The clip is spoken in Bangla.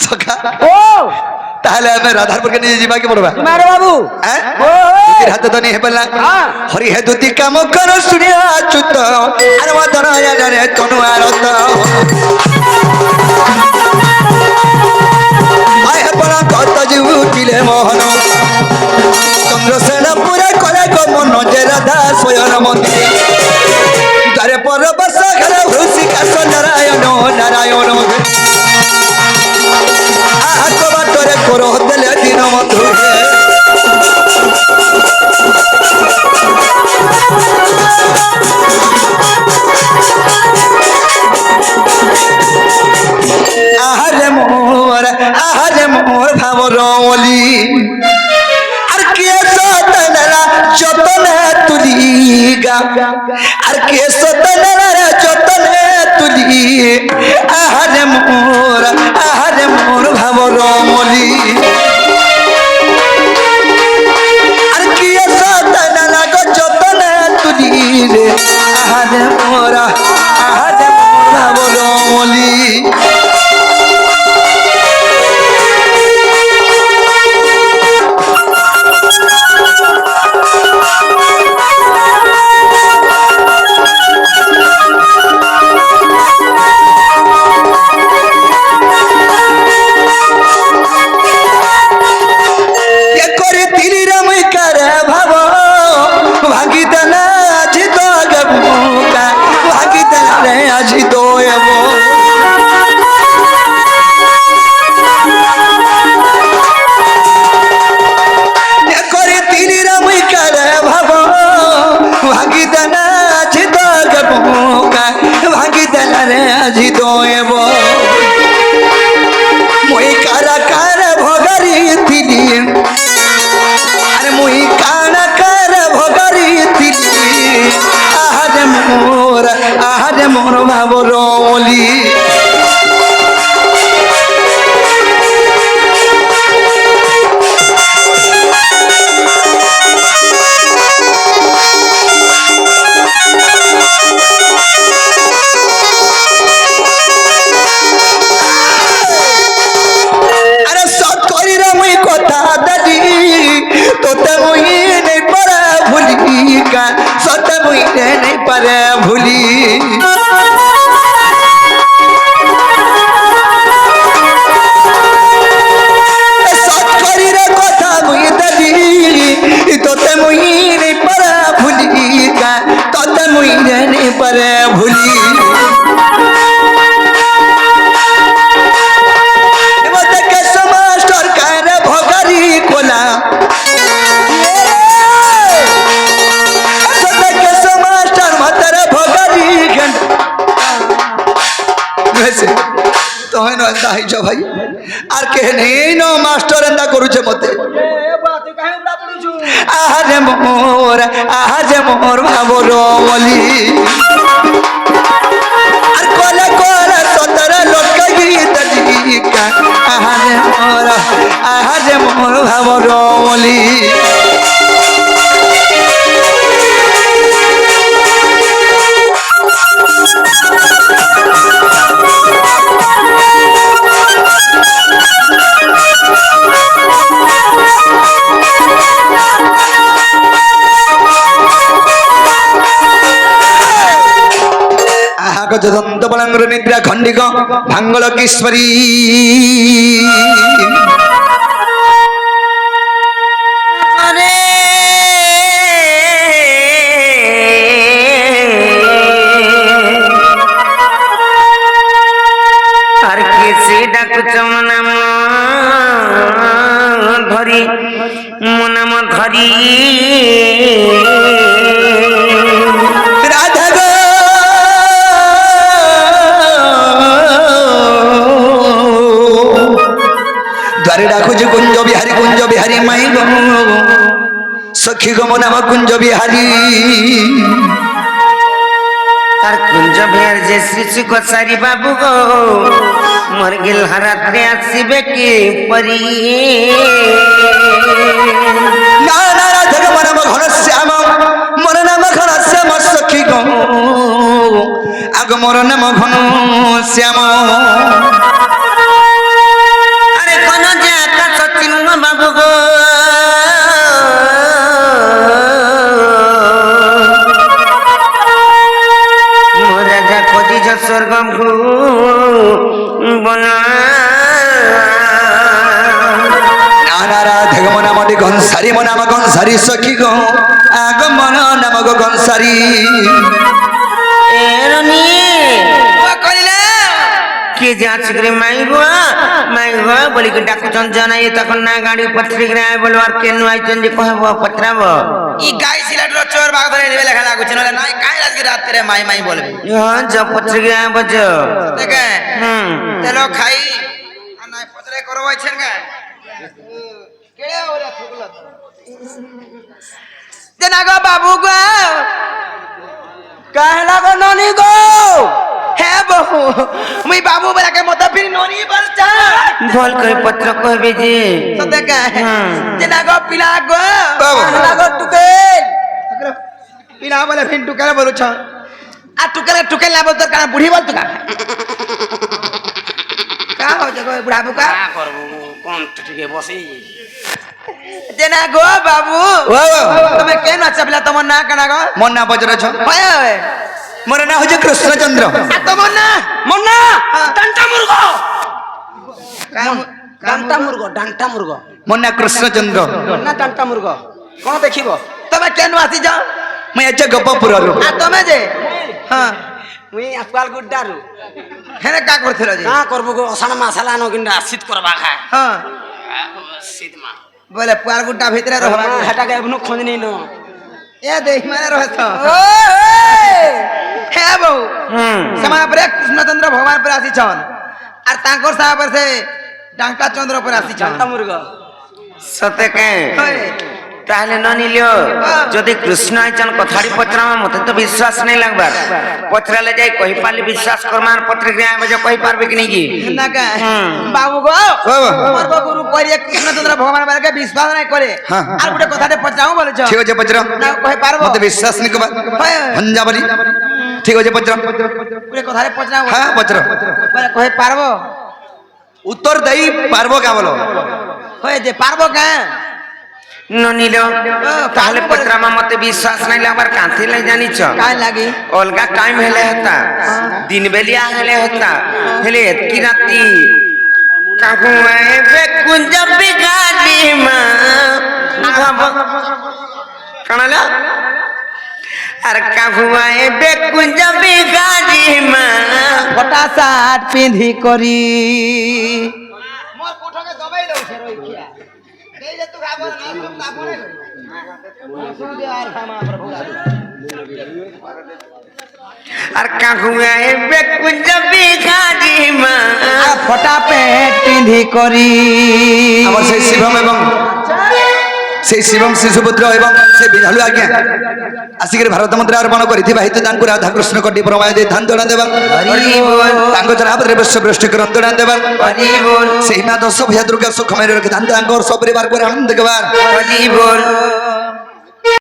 সখা ও তাহলে আমি রাধারপুরকে নিয়ে যাবা কি বলবা তোমার বাবু দুটির হাতে তো নিয়ে পেলাম হরি হে দুটি কাম কর শুনিয়া চুত আর মদন জানে তনু আরত আয় পড়া কত জীবু কিলে মোহন চন্দ্রসেন পুরে করে গমন যে রাধা স্বয়ন মন্দিরে দ্বারে পর বসা ঘরে হুসি কাশ নারায়ণ নারায়ণ হাত বাটরে করো দেলে দিন মধুরে আহারে মোর ভাবরলি আর কে সতনরা যতনে তুলি গা আর কে সতনরা যতনে তুলি আহারে মোর ভাবরলি আর কে সতনরা যতনে তুলি রে আহারে মোর ভাবরলি আজি দোয়েব মই কারা কারা ভগারি থিলি আরে মই কারা কারা ভগারি থিলি আহারে মোর ভাবরলি পারে ভুলি সৎকরির কথা মুই দেলি তোতে মুই নেই পারে ভুলি তোতে মুই নেই পারে ভুলি মাস্টার কারে ভগারি কোলা ভাই আর কে নেই ন মাস্টার এন্দা করুছে মতে আহারে মোর ভাবরলি আর কলে কলে সতরে লটকাই দিকা আহারে মোর ভাবরলি যদন্ত বলাঙ্গর নিদ্রা খণ্ডিক ভাঙ্গল কিশ্বরী আর কেসে ডাকুছ নাম ধরি নাম ধরি ডাকুছি কুঞ্জ বিহারী মাই গো সখী গো নাম কুঞ্জ বিহারী তার কুঞ্জ বিহার যে শ্রী গোসারি বাবু গো মোর গিল হারাতে আসিবে কি পরি না না রাধা গো নাম ঘন শ্যাম মোর নাম ঘন শ্যাম সখী গো আগ মোর নাম ঘন শ্যাম নানারা ধেগম নামটি গনসারি মো নাম গনসারি সখী গো আগমন নামক গনসারি এরনি কইলে কে যাচ্ছে মাই গো বলি কি ডাকুচন জানাই তখন না গাড়ি পত্রি গ্রায় বলবার কেন আইছেন যে কহব পত্রাব ই গাই সিলেটর চোর বাগ ধরে দিবে লেখা লাগুছে নলে নাই কাই আজকে রাতে মাই মাই বলবে হ্যাঁ যা পত্রি গ্রায় বজ দেখে হুম তেলো খাই আর নাই পচরে করবাইছেন কে কেড়ে ওরে থুকলা দেনা গো বাবু গো कहला गो ननी गो হে বহু মুই বাবু বলাকে মত ফির ননি বলছা बोल कर पत्र कहबे जे তো দেখে হুম। দেনা গো পিলা গো कहला गो टुके পিলা বলে ফির টুকালে বলছ আর টুকালে না বলতো কারণ বুড়ি বলতো কা हो जगो बुढ़ा बुका का करबो कोन टुके बसी দেনা গো বাবু তুমি কেন আচ্ছা পিলা তোমার না কানা গো মোর না বজ্রছ হয় হয় মোর না হচ্ছে কৃষ্ণচন্দ্র আর তোমার না मन्ना डंटा मुर्गो কাম डंटा मुर्गो মোর না কৃষ্ণচন্দ্র ना डंटा मुर्गो कोन देखिबो তুমি কেন আসি যাও মুই আজ গোপপুরରୁ আর তুমি যে হ্যাঁ मुई अस्पताल गुड्डारु হেনে কা করছিল যে का करबो गो असाना मसाला न किन शीत करबा खाय হ্যাঁ शीत मा বলে পুয়ার গুটা ভিতরে রহবা हटा के अपनो खोज नहीं नो এ দেখ মানে রহছ হে বউ সমান পরে কৃষ্ণচন্দ্র ভগবান পরে আসিছন আর তাঙ্কর সাহা পরে সে ডাঙ্কা চন্দ্র পরে আসিছন डंटा मुर्गो सते के হয় তাহলে ননিলিও যদি কৃষ্ণ আইছন কথাড়ি পচরামা মতে তো বিশ্বাস নাই লাগবার পচরালে যাই কই পারলে বিশ্বাস করমান পত্রিকা আবে যে কই পারবে কি নাকি না কা হুম। বাবু গো বাবা। তোমার গো গুরু কইরে কৃষ্ণচন্দ্র ভগবান পরে বিশ্বাস নাই করে হ্যাঁ, হ্যাঁ। আর গোটে কথাতে পচাও বলেছ ঠিক আছে বজ্র না কই পারবো মতে বিশ্বাস নি কবা হয় হঞ্জা বলি ঠিক আছে বজ্র গোটে কথাতে পচাও হ্যাঁ বজ্র বলে কই পারবো উত্তর দেই পারবো কা বলো হয় যে পারবো কা ননিলো তাহলে পত্রামা মতে বিশ্বাস নাই লাগবার কাঁথি লাই জানিছ কাই লাগি অলগা টাইম হেলে হতা দিন বেলিয়া হেলে হতা হেলে এতকি রাতি কাকু আইবে কুঞ্জ বিগাড়ি মা ভাব কানালা আর কাকু আইবে কুঞ্জ বিগাড়ি মা ফটা শার্ট পিন্ধি করি মোর কোঠকে দবাই দউছে রইখিয়া দেই যে তু খাবো না সব তাপরে আর খামা প্রভু আর কাকু আইবে কুঞ্জ বিগাড়ি মা ফটা প্যান্ট পিন্ধি করি আমার সেই শিবম এবং সেই শিবম শিশুপুত্র এবং সেই বিধালু আজ্ঞা আসিকি ভারত মন্ত্রে অর্পণ করিଥିବା হিତୁ ତାଙ୍କୁ ରାଧା କୃଷ୍ଣ କଟି ପ୍ରମାୟ ଦେଇ ଧାନ ଜଣା ଦେବା হরি বল ତାଙ୍କ ଜନାବରେ ବିଶ୍ୱ ବୃଷ୍ଟି କରନ୍ତୁ ଜଣା ଦେବା হরি বল ସେହି ମା ଦଶ ଭୂୟା ଦୁର୍ଗା ସୁଖମୟ ରଖି ଧାନ ତାଙ୍କର ସପରିବାର ପରେ ଆନନ୍ଦ ଦେବା হরি বল